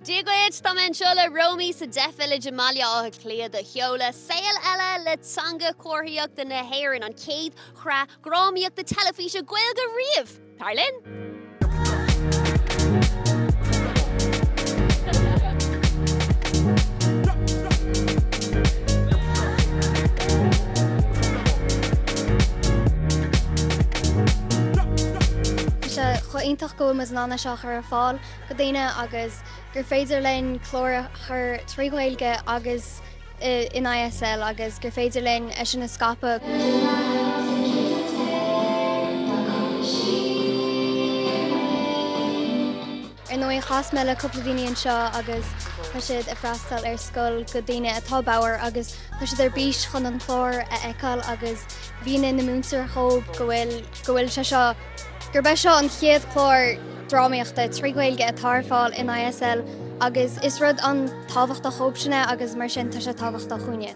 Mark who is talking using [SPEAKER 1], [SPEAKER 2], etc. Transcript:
[SPEAKER 1] Dígaiad tá an seola Romy sa defile Jamalia á cléad a Seoladh Saol Ella le Teanga Chomharthaíochta na hÉireann an céad dhrámaíocht the teilifíse Ghaeilge riamh. Tarlin?
[SPEAKER 2] Ítach go mas nána seo ar fáil go dtéine agus gur féidir len clár chur trí Ghaeilge agus in ISL agus gur féidir len sin na scapa. Nó chas me le cúpla daoine anseo agus tá siad a freastal ar scoil go daoine atá báir agus tá siad ar bís chun an chlár a eiceáil agus bhíonna na múntar chomh go bhfuil se seo gur be seo an chéad chlár dhrámaíochta trí Ghaeilge atá fáil in ISL agus is rud an tábhacht a chóp sinna agus mar sin tá sé tábhacht a chuine.